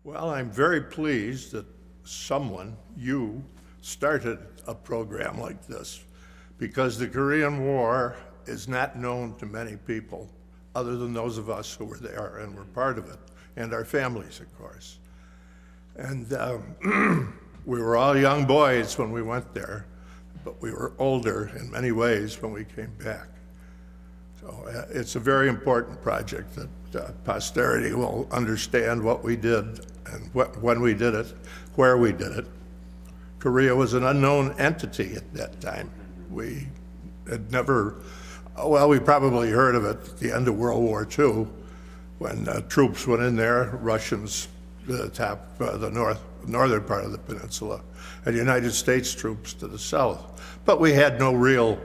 Well, I'm very pleased that you, started a program like this because the Korean War is not known to many people other than those of us who were there and were part of it, and our families, of course. And we were all young boys when we went there, but we were older in many ways when we came back. So it's a very important project that posterity will understand what we did and when we did it, where we did it. Korea was an unknown entity at that time. We had never, well, we probably heard of it at the end of World War II when troops went in there, Russians to the top, the northern part of the peninsula, and United States troops to the south. But we had no real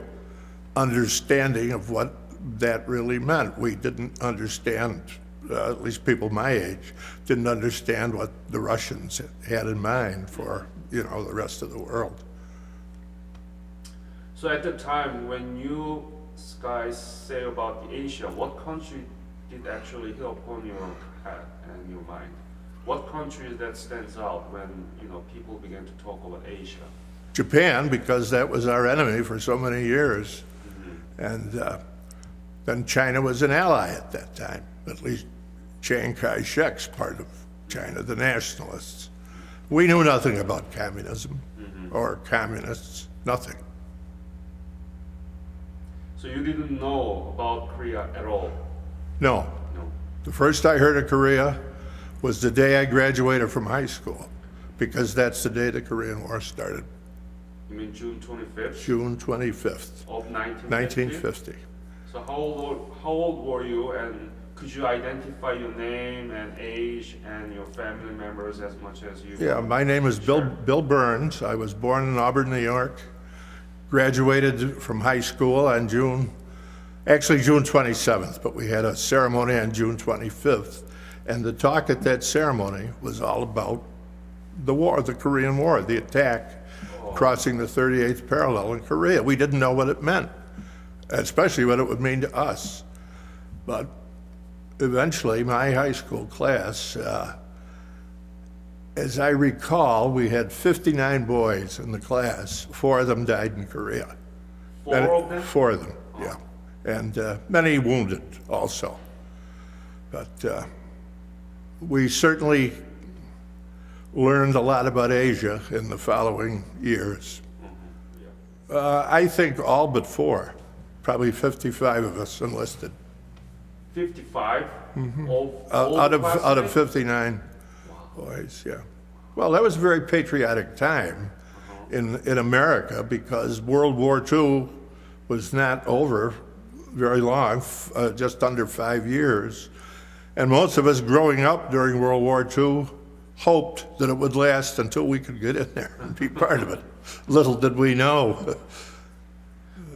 understanding of what that really meant. We didn't understand, at least people my age, didn't understand what the Russians had in mind for, the rest of the world. So at the time, when you guys say about Asia, what country did actually hit upon your head and your mind? What country that stands out when people began to talk about Asia? Japan, because that was our enemy for so many years. And then China was an ally at that time, at least Chiang Kai-shek's part of China, the nationalists. We knew nothing about communism or communists, nothing. So you didn't know about Korea at all? No. No. The first I heard of Korea was the day I graduated from high school, because that's the day the Korean War started. You mean June 25th? June 25th, Of 1950? 1950. So how old were you, and could you identify your name and age and your family members as much as you? Yeah, my name is Bill Burns. I was born in Auburn, New York. Graduated from high school on June 27th, but we had a ceremony on June 25th. And the talk at that ceremony was all about the war, the Korean War, the attack crossing the 38th parallel in Korea. We didn't know what it meant, especially what it would mean to us. But eventually, my high school class, as I recall, we had 59 boys in the class. 4 of them died in Korea. 4 of them? 4 of them, yeah. And many wounded also. But we certainly learned a lot about Asia in the following years. I think all but 4, probably 55 of us enlisted. 55? Out of 59 boys, yeah. Well, that was a very patriotic time in America, because World War II was not over very long, just under 5 years. And most of us growing up during World War II hoped that it would last until we could get in there and be part of it. Little did we know.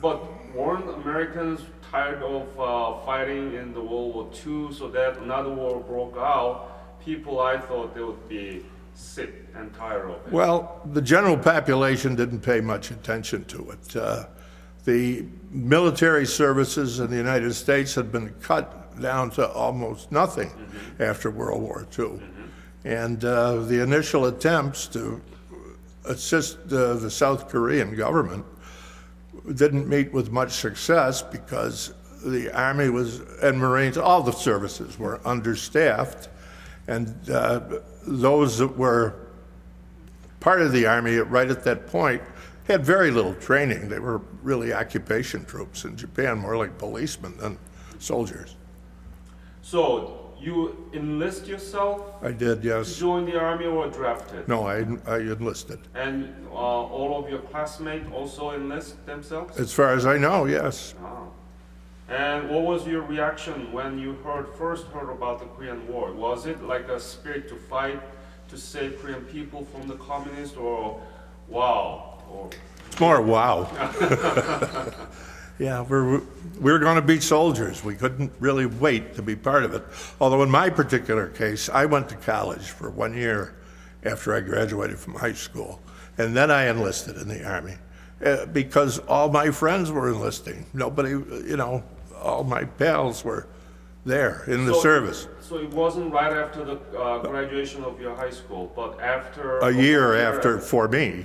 But weren't Americans tired of fighting in the World War II, so that another war broke out? People, I thought, they would be sick and tired of it. Well, the general population didn't pay much attention to it. The military services in the United States had been cut down to almost nothing after World War II. And the initial attempts to assist the South Korean government didn't meet with much success, because the Army and Marines, all the services were understaffed, and those that were part of the Army right at that point had very little training. They were really occupation troops in Japan, more like policemen than soldiers. So you enlist yourself I did, to yes. join the army, or drafted? No, I enlisted. And all of your classmates also enlist themselves? As far as I know, yes. Ah. And what was your reaction when you first heard about the Korean War? Was it like a spirit to fight to save Korean people from the communists, or wow? Or More wow. Yeah, we were going to be soldiers. We couldn't really wait to be part of it. Although in my particular case, I went to college for 1 year after I graduated from high school. And then I enlisted in the Army, because all my friends were enlisting. Nobody, all my pals were there in the So- service. So it wasn't right after the graduation of your high school, but after A year after for me.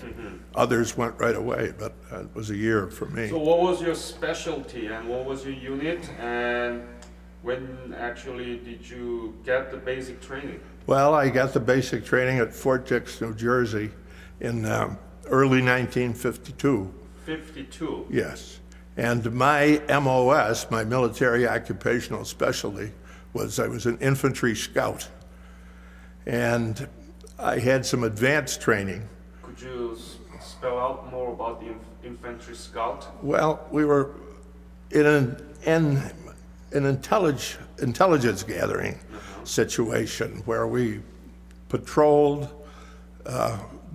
Others went right away, but it was a year for me. So what was your specialty and what was your unit, and when actually did you get the basic training? Well, I got the basic training at Fort Dix, New Jersey in early 1952. 52. Yes. And my MOS, my military occupational specialty, was I was an infantry scout. And I had some advanced training. Could you spell out more about the infantry scout? Well, we were in an intelligence gathering situation where we patrolled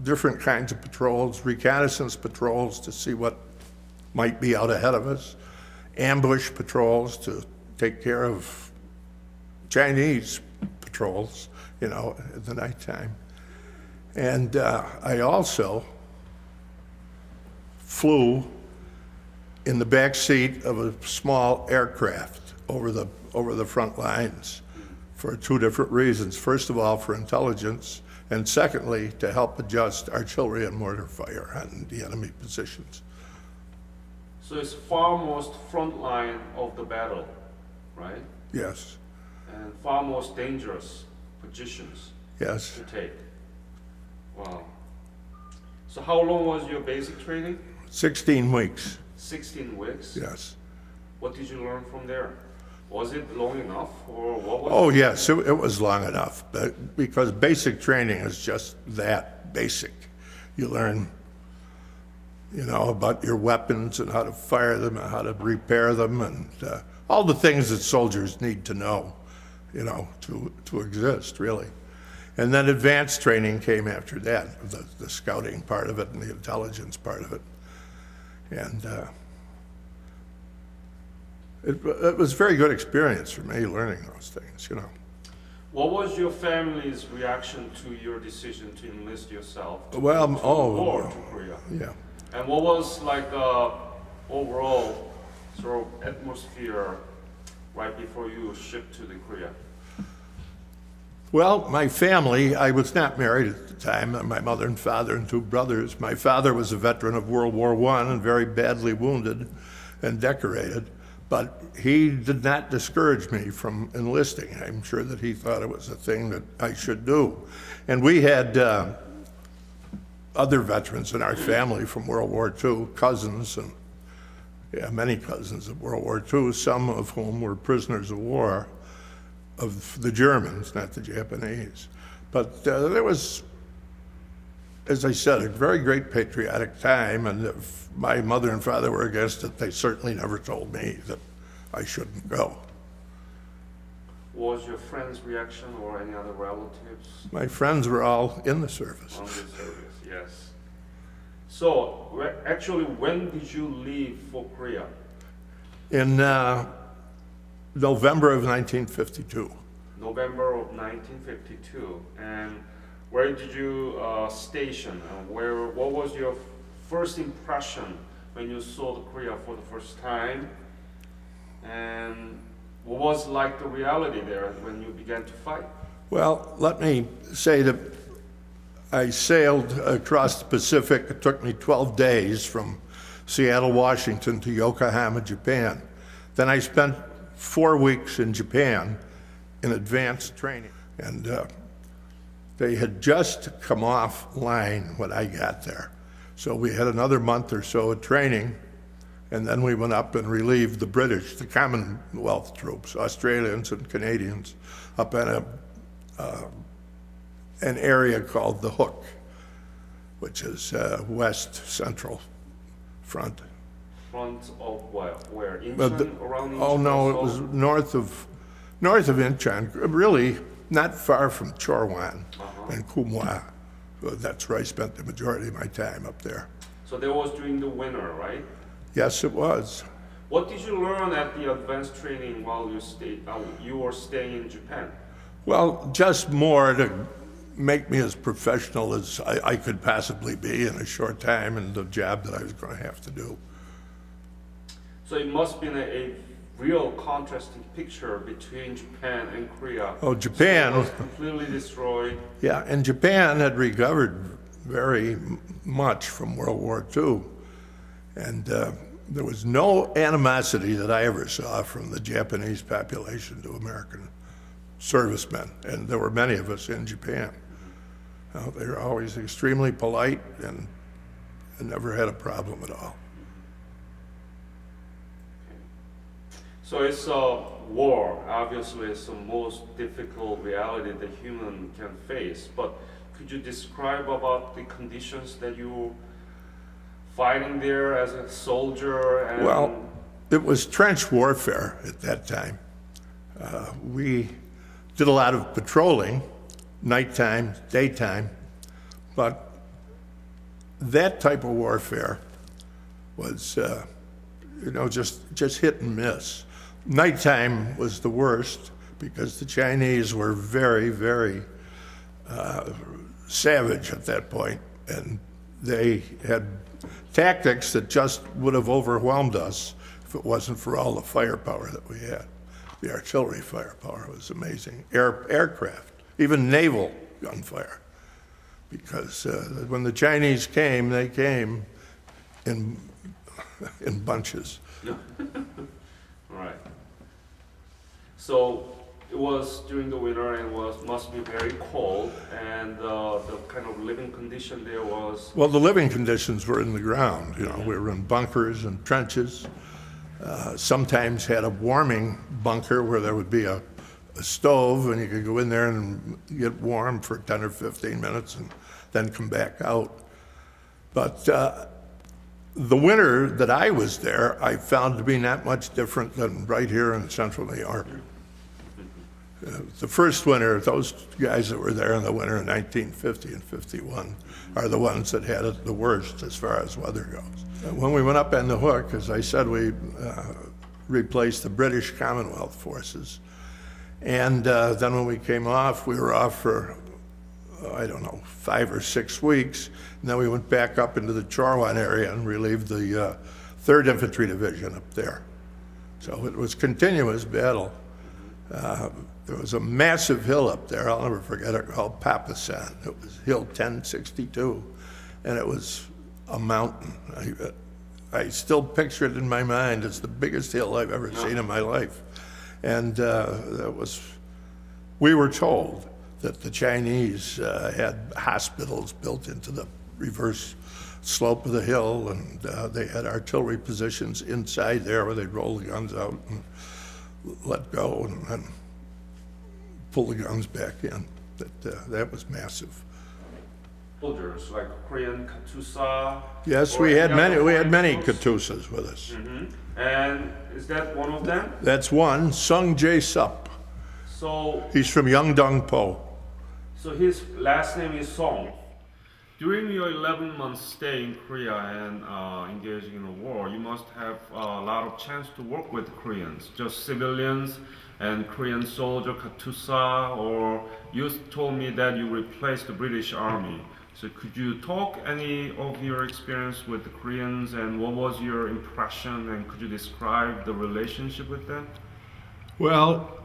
different kinds of patrols, reconnaissance patrols to see what might be out ahead of us, ambush patrols to take care of Chinese patrols, you know, at the nighttime. And I also flew in the back seat of a small aircraft over the front lines for two different reasons. First of all, for intelligence, and secondly, to help adjust artillery and mortar fire on the enemy positions. So it's far most front line of the battle, right? Yes, And far most dangerous positions yes. to take. Wow. So how long was your basic training? 16 weeks, 16 weeks. yes. What did you learn from there? Was it long enough, or what was Oh, yes, it was long enough, but because basic training is just that, basic. You learn, you know, about your weapons and how to fire them and how to repair them and all the things that soldiers need to know, you know, to exist, really. And then advanced training came after that, the scouting part of it and the intelligence part of it. And it was a very good experience for me learning those things, you know. What was your family's reaction to your decision to enlist yourself to Well, go to oh, the war to Korea? Yeah. And what was like the overall sort of atmosphere right before you shipped to the Korea? Well, my family, I was not married at the time, my mother and father and two brothers. My father was a veteran of World War I and very badly wounded and decorated, but he did not discourage me from enlisting. I'm sure that he thought it was a thing that I should do. And we had other veterans in our family from World War II, cousins, and many cousins of World War II, some of whom were prisoners of war of the Germans, not the Japanese. But there was, as I said, a very great patriotic time, and if my mother and father were against it, they certainly never told me that I shouldn't go. What was your friend's reaction or any other relatives My friends were all in the service. on the service? Yes. So, actually, when did you leave for Korea? In November of 1952. November of 1952. And where did you station? What was your first impression when you saw the Korea for the first time? And what was like the reality there when you began to fight? Well, let me say that I sailed across the Pacific. It took me 12 days from Seattle, Washington to Yokohama, Japan. Then I spent 4 weeks in Japan in advanced training. And they had just come offline when I got there. So we had another month or so of training, and then we went up and relieved the British, the Commonwealth troops, Australians and Canadians, up in an area called the Hook, which is West Central Front. Front of where? But Incheon, around Incheon? oh no, it or was Seoul? north of Incheon, really not far from Chorwan and Kumwa. So that's where I spent the majority of my time up there. So that was during the winter, right? Yes, it was. What did you learn at the advanced training while you were staying in Japan? Well, just more to make me as professional as I could possibly be in a short time in the job that I was going to have to do. So it must have been a real contrasting picture between Japan and Korea. Oh, Japan. So it was completely destroyed. Yeah, and Japan had recovered very much from World War II. And there was no animosity that I ever saw from the Japanese population to American servicemen. And there were many of us in Japan. They were always extremely polite and never had a problem at all. So it's a war. Obviously, it's the most difficult reality that human can face. But could you describe about the conditions that you fighting there as a soldier? And Well, it was trench warfare at that time. We did a lot of patrolling, nighttime, daytime, but that type of warfare was, just hit and miss. Nighttime was the worst because the Chinese were very, very savage at that point, and they had tactics that just would have overwhelmed us if it wasn't for all the firepower that we had. The artillery firepower was amazing. Aircraft, even naval gunfire. Because when the Chinese came, they came in bunches. Right. So it was during the winter and must be very cold, and the kind of living condition there was. Well, the living conditions were in the ground. We were in bunkers and trenches. Sometimes had a warming bunker where there would be a stove, and you could go in there and get warm for 10 or 15 minutes and then come back out. But the winter that I was there, I found to be not much different than right here in central New York. The first winter, those guys that were there in the winter of 1950 and 51 are the ones that had it the worst as far as weather goes. When we went up on the Hook, as I said, we replaced the British Commonwealth forces. And then when we came off, we were off for, 5 or 6 weeks. And then we went back up into the Chorwan area and relieved the 3rd Infantry Division up there. So it was continuous battle. There was a massive hill up there, I'll never forget it, called Papasan. It was Hill 1062, and it was a mountain. I still picture it in my mind. It's the biggest hill I've ever seen in my life. And we were told that the Chinese had hospitals built into the reverse slope of the hill, and they had artillery positions inside there where they'd roll the guns out and let go and then pull the guns back in. That was massive. Soldiers like Korean Katyusha. Yes, we had many Katyushas with us. Mm-hmm. And is that one of them? That's one, Sung Jae-sup. So he's from Yeongdong-po. So his last name is Song. During your 11-month stay in Korea and engaging in a war, you must have a lot of chance to work with Koreans, just civilians and Korean soldier Katyusha, or you told me that you replaced the British Army. So could you talk any of your experience with the Koreans and what was your impression, and could you describe the relationship with them? Well,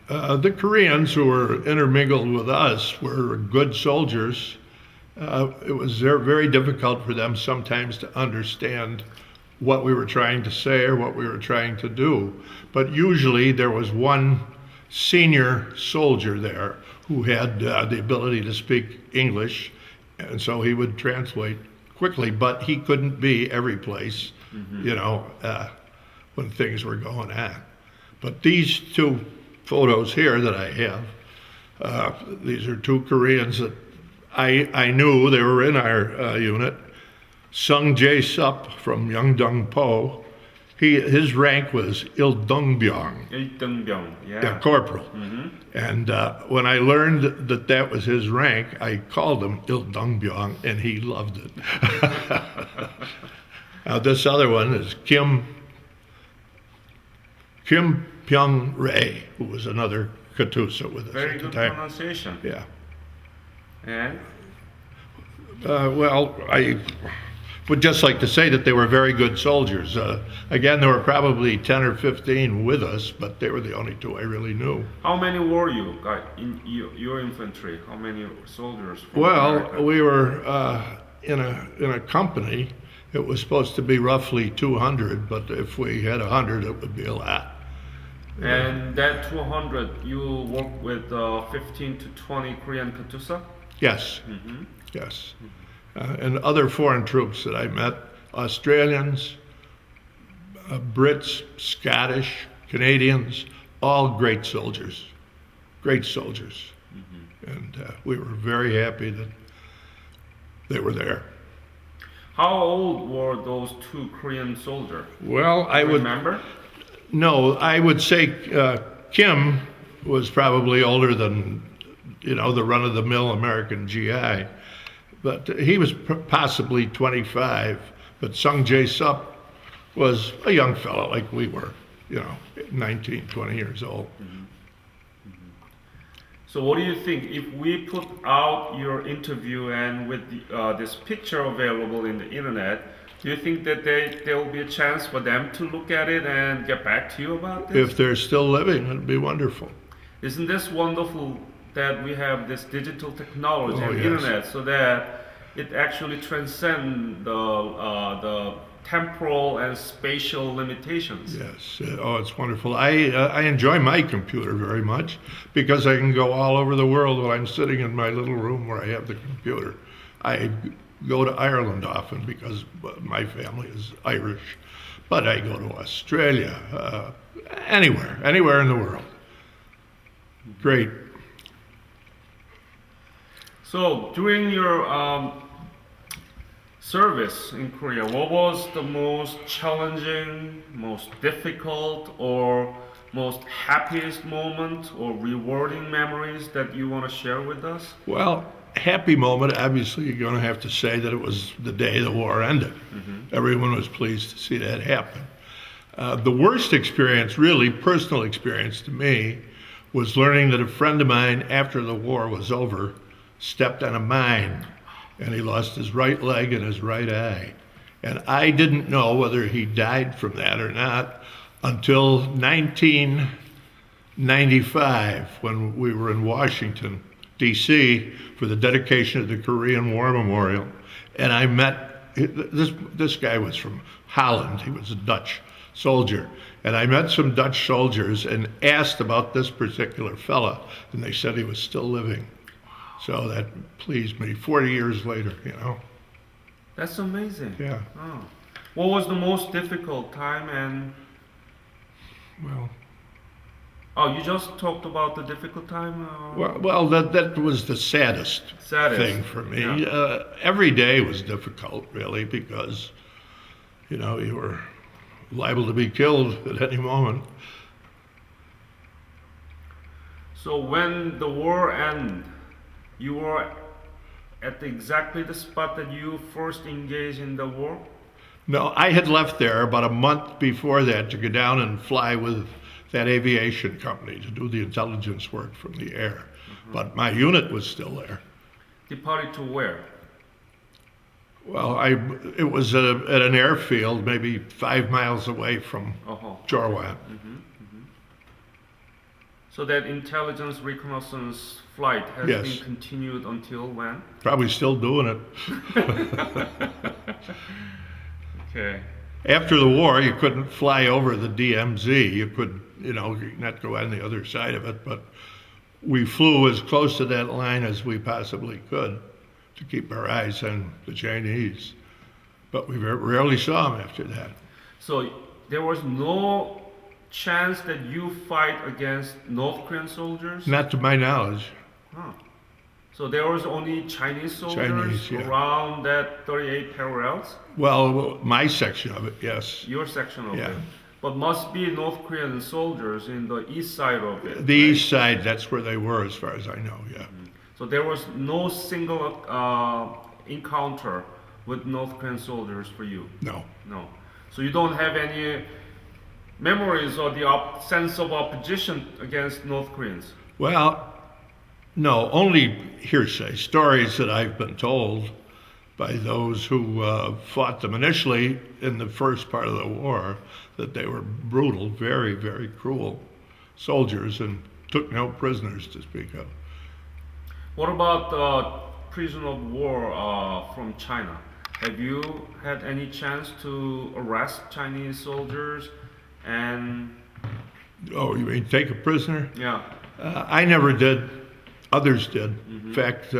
the Koreans who were intermingled with us were good soldiers. It was very difficult for them sometimes to understand what we were trying to say or what we were trying to do. But usually there was one senior soldier there who had the ability to speak English, and so he would translate quickly, but he couldn't be every place, when things were going on. But these two photos here that I have, these are two Koreans that I knew. They were in our unit. Sung Jae-sup from Yeongdong-po. His rank was Il-dong-byong. Il-dong-byong, Yeah, corporal. Mm-hmm. And when I learned that was his rank, I called him Il-dong-byong, and he loved it. Now this other one is Kim Pyong-rae, who was another Katyusha with us. Very good pronunciation. Yeah. And? would just like to say that they were very good soldiers. Again, there were probably 10 or 15 with us, but they were the only two I really knew. How many were you in your infantry? How many soldiers? From Well, America? we were in a company. It was supposed to be roughly 200, but if we had 100, it would be a lot. And that 200, you work with 15 to 20 Korean Katyusha? Yes, yes. And other foreign troops that I met, Australians, Brits, Scottish, Canadians, all great soldiers, great soldiers. And we were very happy that they were there. How old were those two Korean soldiers? Well, I would remember? no, I would say Kim was probably older than, you know, the run-of-the-mill American GI, but he was possibly 25. But Sung Jae Sup was a young fellow like we were, you know, 19, 20 years old. So what do you think if we put out your interview and with this picture available in the internet, do you think that there will be a chance for them to look at it and get back to you about this? If they're still living, it'd be wonderful. Isn't this wonderful that we have this digital technology Oh, and yes. internet so that it actually transcends the temporal and spatial limitations? Yes. Oh, it's wonderful. I enjoy my computer very much because I can go all over the world while I'm sitting in my little room where I have the computer. I go to Ireland often because my family is Irish, but I go to Australia, anywhere in the world. Great. So during your service in Korea, what was the most challenging, most difficult, or most happiest moment or rewarding memories that you want to share with us? Well, happy moment, obviously you're going to have to say that it was the day the war ended. Everyone was pleased to see that happen. The worst experience, really personal experience to me, was learning that a friend of mine, after the war was over, stepped on a mine and he lost his right leg and his right eye. And I didn't know whether he died from that or not until 1995, when we were in Washington, D.C., for the dedication of the Korean War Memorial. And I met, this guy was from Holland, he was a Dutch soldier. And I met some Dutch soldiers and asked about this particular fella, and they said he was still living. So that pleased me 40 years later, you know. That's amazing. Yeah, Oh. What was the most difficult time? And well, oh, you just talked about the difficult time. well, that was the saddest Saddest. thing for me. Yeah. Every day was difficult, really, because, you know, you were liable to be killed at any moment. So when the war ended, you were at exactly the spot that you first engaged in the war? No, I had left there about a month before that to go down and fly with that aviation company to do the intelligence work from the air. But my unit was still there. Departed to where? Well, it was at an airfield maybe 5 miles away from Uh-huh. Jorwan. So that intelligence reconnaissance flight has Yes. been continued until when? Probably still doing it. Okay. After the war, you couldn't fly over the DMZ. You could, you know, not go on the other side of it, but we flew as close to that line as we possibly could to keep our eyes on the Chinese. But we rarely saw them after that. So there was no chance that you fight against North Korean soldiers? Not to my knowledge. Huh. So there was only Chinese soldiers Chinese, yeah. around that 38 parallels? Well, my section of it, yes. Your section of Yeah. it. But must be North Korean soldiers in the east side of it. The right? east side, that's where they were, as far as I know, yeah. So there was no single encounter with North Korean soldiers for you? No. No. So you don't have any memories or the sense of opposition against North Koreans? Well, no, only hearsay, stories that I've been told. by those who fought them initially in the first part of the war, that they were brutal, very, very cruel soldiers and took no prisoners to speak of. What about prisoner of war from China? Have you had any chance to arrest Chinese soldiers and? Oh, you mean take a prisoner? Yeah. I never did. Others did. In fact,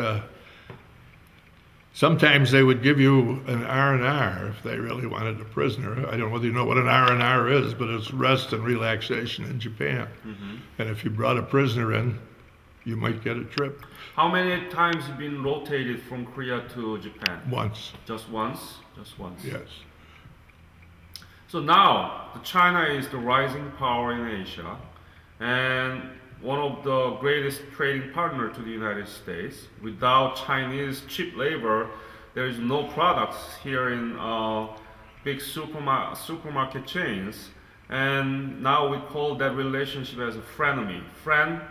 sometimes they would give you an R&R if they really wanted a prisoner. I don't know whether you know what an R&R is, but it's rest and relaxation in Japan. And if you brought a prisoner in, you might get a trip. How many times have you been rotated from Korea to Japan? Once. Just once? Just once. Yes. So now, China is the rising power in Asia and one of the greatest trading partner to the United States. Without Chinese cheap labor, there is no products here in big supermarket chains. And now we call that relationship as a frenemy. Friend,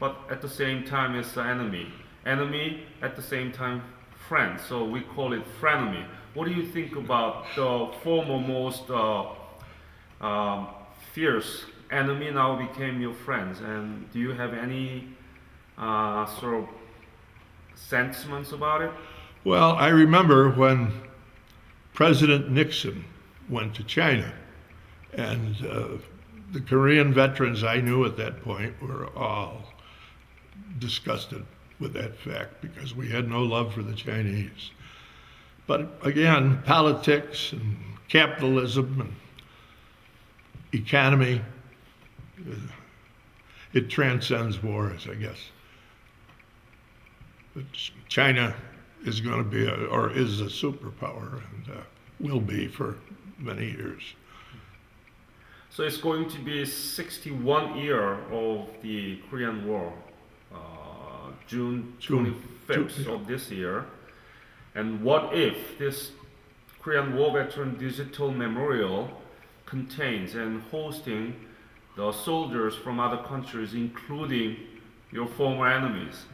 but at the same time it's an enemy. Enemy, at the same time friend. So we call it frenemy. What do you think about the former most fierce enemy now became your friends? And do you have any sort of sentiments about it? Well, I remember when President Nixon went to China, and the Korean veterans I knew at that point were all disgusted with that fact because we had no love for the Chinese. But again, politics and capitalism and economy, it transcends wars, I guess. But China is going to be or is a superpower and will be for many years. So it's going to be 61 year of the Korean War, June 25th of this year. And what if this Korean War Veteran Digital Memorial contains and hosting the soldiers from other countries, including your former enemies?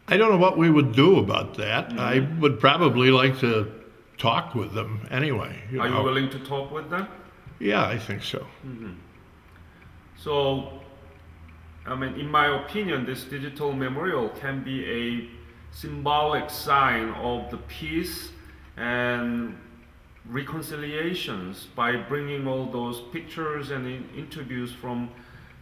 I don't know what we would do about that. I would probably like to talk with them anyway. Are you willing to talk with them? Yeah, I think so. So, I mean, in my opinion, this digital memorial can be a symbolic sign of the peace and reconciliations by bringing all those pictures and interviews from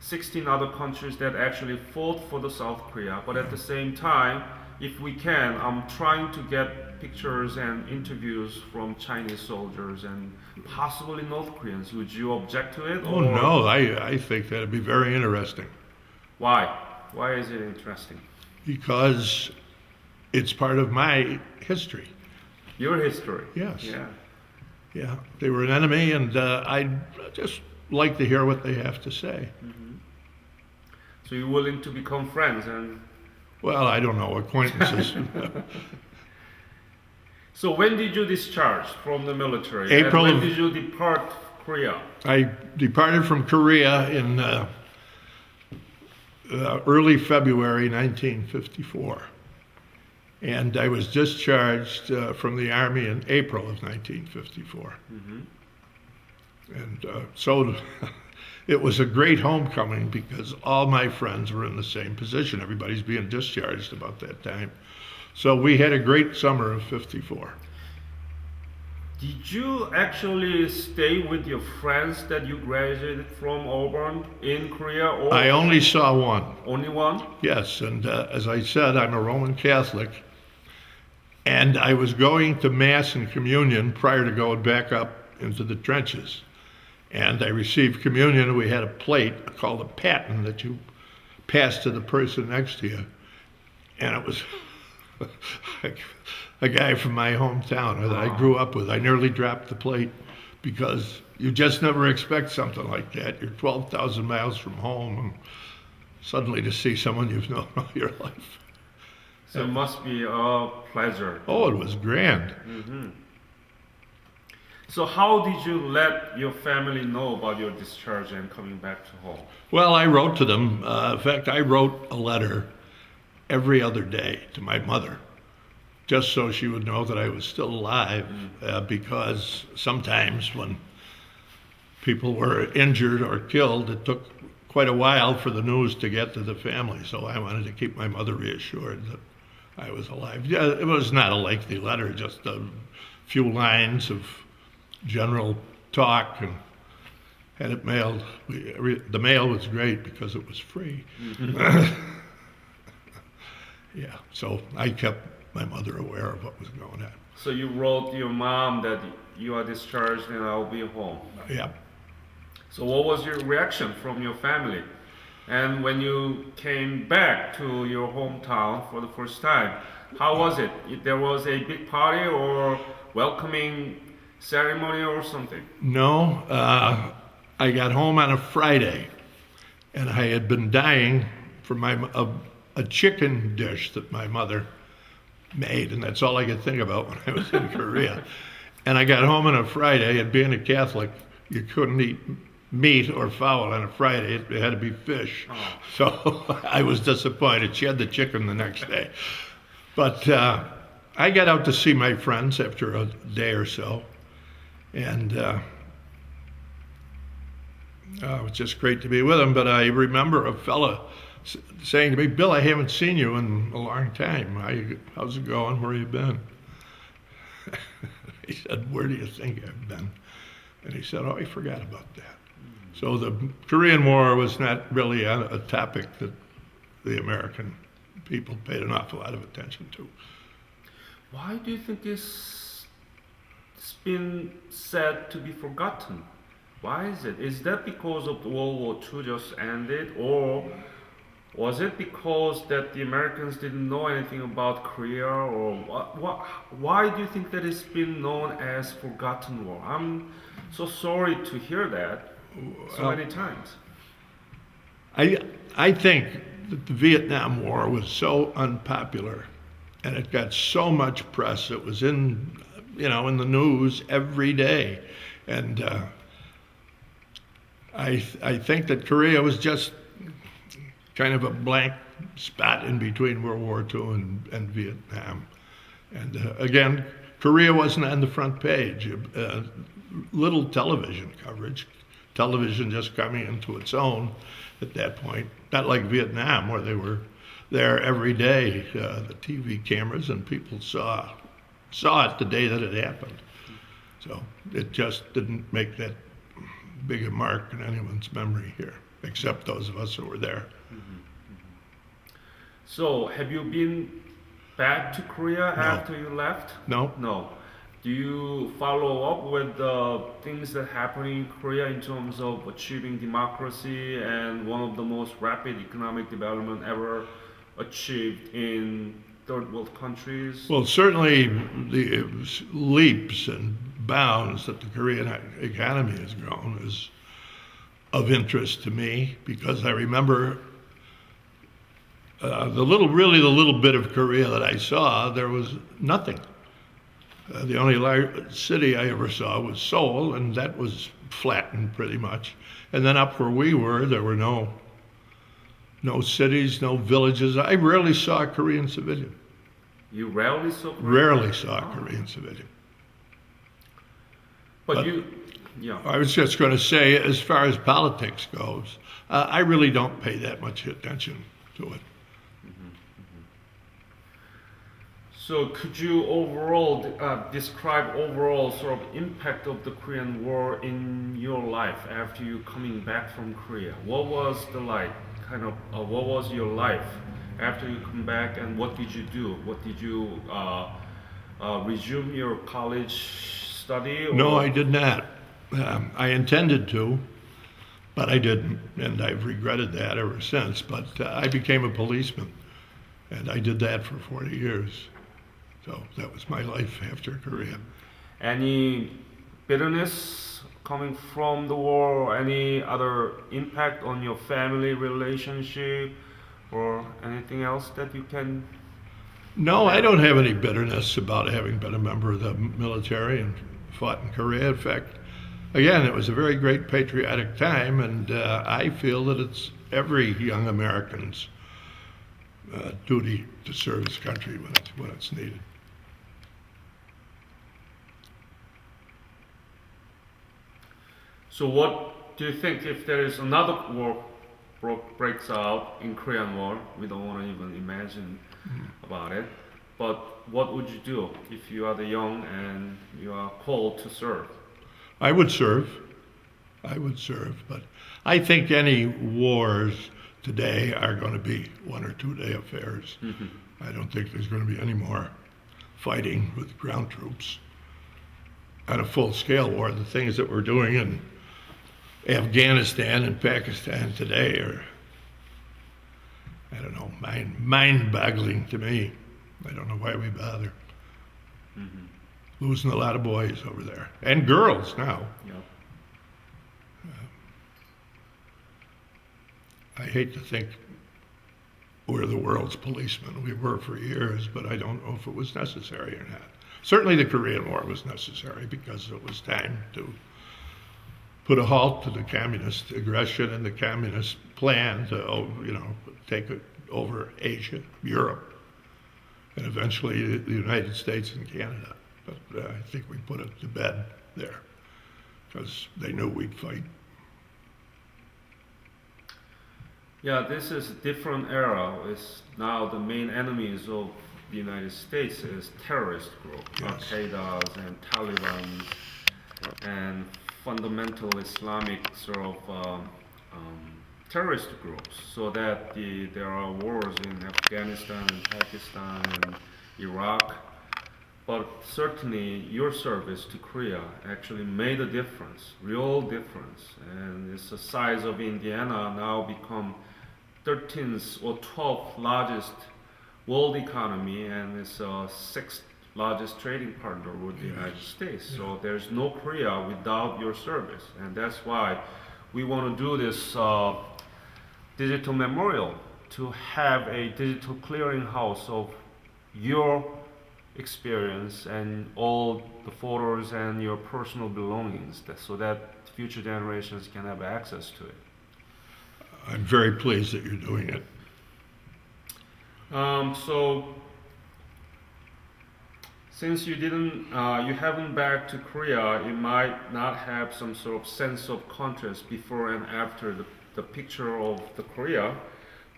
16 other countries that actually fought for the South Korea. But at the same time, if we can, I'm trying to get pictures and interviews from Chinese soldiers and possibly North Koreans. Would you object to it? Oh, no, I think that'd be very interesting. Why? Why is it interesting? Because it's part of my history. Your history? Yes. Yeah. Yeah, they were an enemy, and I'd just like to hear what they have to say. So you're willing to become friends and... Well, I don't know, acquaintances. So when did you discharge from the military? April and when did you depart Korea? I departed from Korea in early February 1954. And I was discharged from the Army in April of 1954. And so it was a great homecoming because all my friends were in the same position. Everybody's being discharged about that time. So we had a great summer of 54. Did you actually stay with your friends that you graduated from Auburn in Korea? Or I only saw one. Only one? Yes, and as I said, I'm a Roman Catholic. And I was going to Mass and Communion prior to going back up into the trenches. And I received communion. We had a plate called a paten that you pass to the person next to you. And it was a guy from my hometown that I grew up with. I nearly dropped the plate because you just never expect something like that. You're 12,000 miles from home and suddenly to see someone you've known all your life. So it must be a pleasure. Oh, it was grand. So how did you let your family know about your discharge and coming back to home? Well, I wrote to them. In fact, I wrote a letter every other day to my mother just so she would know that I was still alive, because sometimes when people were injured or killed, it took quite a while for the news to get to the family. So I wanted to keep my mother reassured that I was alive. Yeah, it was not a lengthy letter, just a few lines of general talk, and had it mailed. The mail was great because it was free. Yeah, so I kept my mother aware of what was going on. So you wrote your mom that you are discharged and I'll be home. Yeah. So what was your reaction from your family? And when you came back to your hometown for the first time, how was it? There was a big party or welcoming ceremony or something? No, I got home on a Friday, and I had been dying for a chicken dish that my mother made, and that's all I could think about when I was in Korea. And I got home on a Friday, and being a Catholic, you couldn't eat meat or fowl on a Friday. It had to be fish. Oh. So I was disappointed. She had the chicken the next day. But I got out to see my friends after a day or so, and it was just great to be with them. But I remember a fella saying to me, "Bill, I haven't seen you in a long time. How's it going? Where you been?" He said, "Where do you think I've been?" And he said, "Oh, I forgot about that." So the Korean War was not really a topic that the American people paid an awful lot of attention to. Why do you think it's been said to be forgotten? Why is it? Is that because of the World War II just ended, or was it because that the Americans didn't know anything about Korea, or why do you think that it's been known as forgotten war? I'm so sorry to hear that so many times. I think that the Vietnam War was so unpopular, and it got so much press. It was in the news every day, and I think that Korea was just kind of a blank spot in between World War II and Vietnam. And again, Korea wasn't on the front page. Little television coverage, television just coming into its own at that point. Not like Vietnam, where they were there every day, the TV cameras, and people saw it the day that it happened. So it just didn't make that big a mark in anyone's memory here, except those of us who were there. So have you been back to Korea after you left? No. No. Do you follow up with the things that happen in Korea in terms of achieving democracy and one of the most rapid economic development ever achieved in third world countries? Well, certainly the leaps and bounds that the Korean economy has grown is of interest to me, because I remember the little bit of Korea that I saw, there was nothing. The only city I ever saw was Seoul, and that was flattened pretty much. And then up where we were, there were no cities, no villages. I rarely saw a Korean civilian. You rarely saw Korean? Rarely saw a Korean civilian. But I was just going to say, as far as politics goes, I really don't pay that much attention to it. So could you overall describe overall sort of impact of the Korean War in your life after you coming back from Korea? What was the what was your life after you come back, and what did you do? What did you resume your college study? Or? No, I did not. I intended to, but I didn't, and I've regretted that ever since. But I became a policeman, and I did that for 40 years. So that was my life after Korea. Any bitterness coming from the war, or any other impact on your family relationship, or anything else that you can? No, I don't have any bitterness about having been a member of the military and fought in Korea. In fact, again, it was a very great patriotic time, and I feel that it's every young American's duty to serve his country when it's needed. So what do you think if there is another war breaks out in Korean War? We don't want to even imagine about it. But what would you do if you are the young and you are called to serve? I would serve. I would serve, but I think any wars today are going to be 1 or 2 day affairs. I don't think there's going to be any more fighting with ground troops on a full-scale war. The things that we're doing in Afghanistan and Pakistan today are, I don't know, mind-boggling to me. I don't know why we bother. Losing a lot of boys over there, and girls now. Yeah. I hate to think we're the world's policemen. We were for years, but I don't know if it was necessary or not. Certainly the Korean War was necessary because it was time to put a halt to the communist aggression and the communist plan to, take over Asia, Europe, and eventually the United States and Canada. But I think we put it to bed there because they knew we'd fight. Yeah, this is a different era. It's now the main enemies of the United States is terrorist group, Yes. Al-Qaeda and Taliban, and fundamental Islamic sort of terrorist groups. So that there are wars in Afghanistan and Pakistan and Iraq. But certainly your service to Korea actually made a difference, real difference. And it's the size of Indiana now become 13th or 12th largest world economy, and it's a 6th largest trading partner with the United States. So there's no Korea without your service, and that's why we want to do this digital memorial, to have a digital clearinghouse of your experience and all the photos and your personal belongings, so that future generations can have access to it. I'm very pleased that you're doing it. So since you haven't back to Korea, you might not have some sort of sense of contrast before and after the picture of the Korea.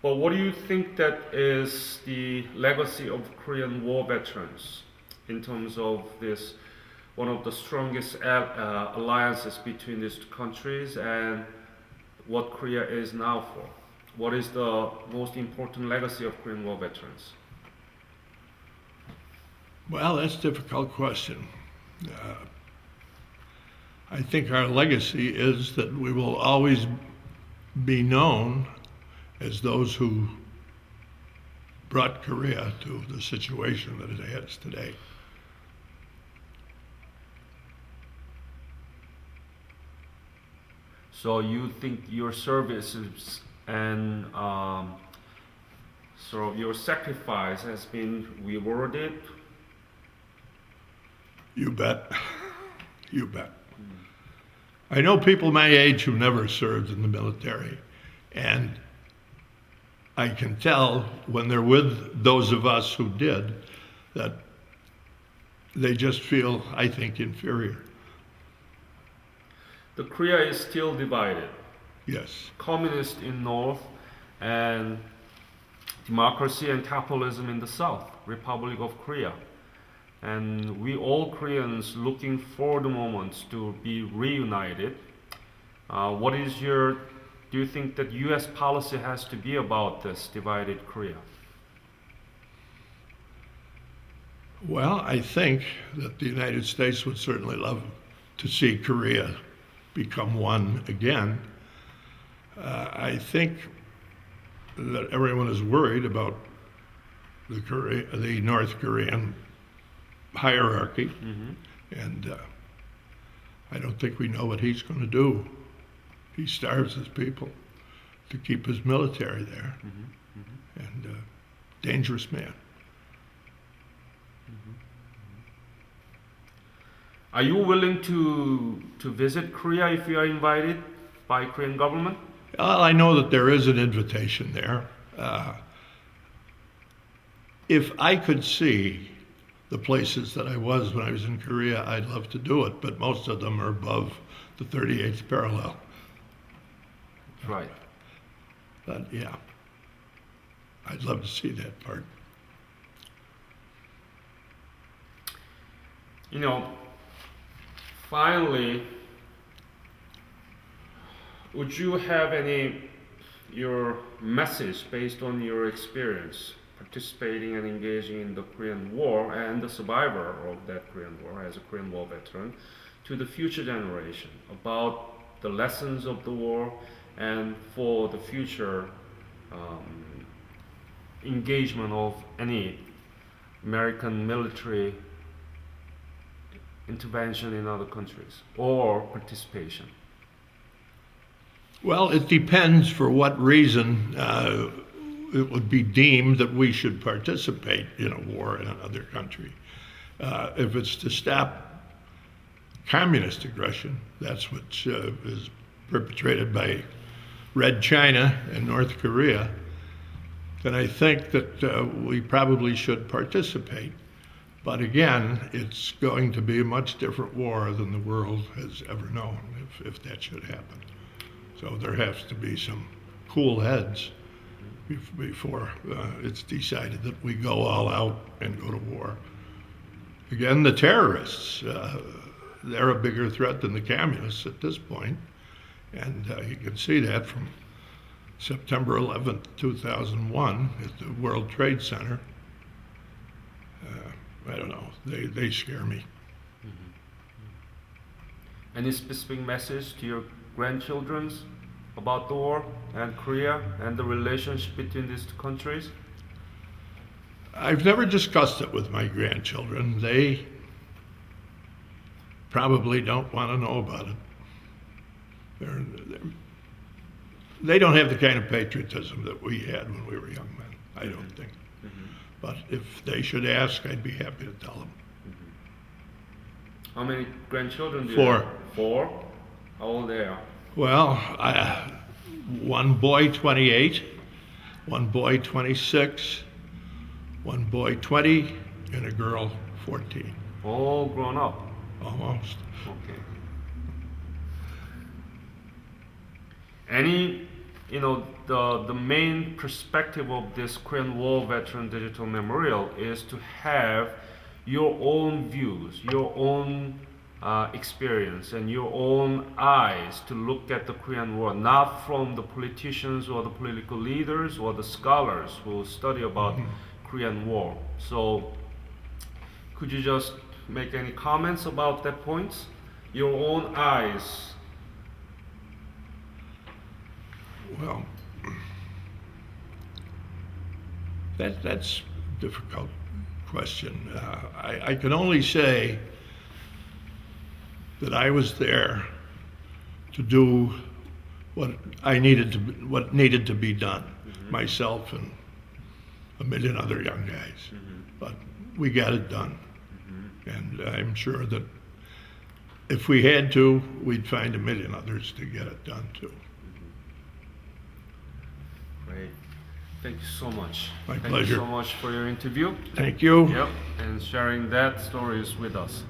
But what do you think that is the legacy of Korean War veterans in terms of this, one of the strongest alliances between these two countries, and what Korea is now for? What is the most important legacy of Korean War veterans? Well, that's a difficult question. I think our legacy is that we will always be known as those who brought Korea to the situation that it has today. So you think your services and sort of your sacrifice has been rewarded? You bet. You bet. I know people my age who never served in the military, and I can tell when they're with those of us who did that they just feel, I think, inferior. The Korea is still divided. Yes. Communist in north and democracy and capitalism in the south, Republic of Korea. And we all Koreans looking for the moment to be reunited. Do you think that US policy has to be about this divided Korea? Well, I think that the United States would certainly love to see Korea become one again. I think that everyone is worried about the North Korean hierarchy, and I don't think we know what he's going to do. He starves his people to keep his military there, and dangerous man. Are you willing to visit Korea if you are invited by Korean government? Well, I know that there is an invitation there. If I could see the places that I was when I was in Korea, I'd love to do it, but most of them are above the 38th parallel. Right. But yeah, I'd love to see that part. You know, finally, would you have your message based on your experience participating and engaging in the Korean War and the survivor of that Korean War as a Korean War veteran to the future generation about the lessons of the war and for the future engagement of any American military intervention in other countries or participation? Well, it depends for what reason it would be deemed that we should participate in a war in another country. If it's to stop communist aggression, that's what is perpetrated by Red China and North Korea, then I think that we probably should participate. But again, it's going to be a much different war than the world has ever known if that should happen. So there has to be some cool heads before it's decided that we go all out and go to war. Again, the terrorists, they're a bigger threat than the communists at this point. And you can see that from September 11th, 2001 at the World Trade Center. I don't know, they scare me. Any specific message to your grandchildren about the war and Korea and the relationship between these two countries? I've never discussed it with my grandchildren. They probably don't want to know about it. They don't have the kind of patriotism that we had when we were young men, I don't think. But if they should ask, I'd be happy to tell them. How many grandchildren do you 4. have? 4? How old they are? Well, one boy 28, one boy 26, one boy 20, and a girl 14. All grown up. Almost. Okay. Any, the main perspective of this Korean War Veteran Digital Memorial is to have your own views, your own experience, and your own eyes to look at the Korean War, not from the politicians or the political leaders or the scholars who study about Korean War. So, could you just make any comments about that point? Your own eyes. Well, that's a difficult question. I can only say that I was there to do what needed to be done, myself and a million other young guys. But we got it done, and I'm sure that if we had to, we'd find a million others to get it done too. Great. Thank you so much. My Thank pleasure. you so much for your interview. Thank you. Yep, and sharing that stories with us.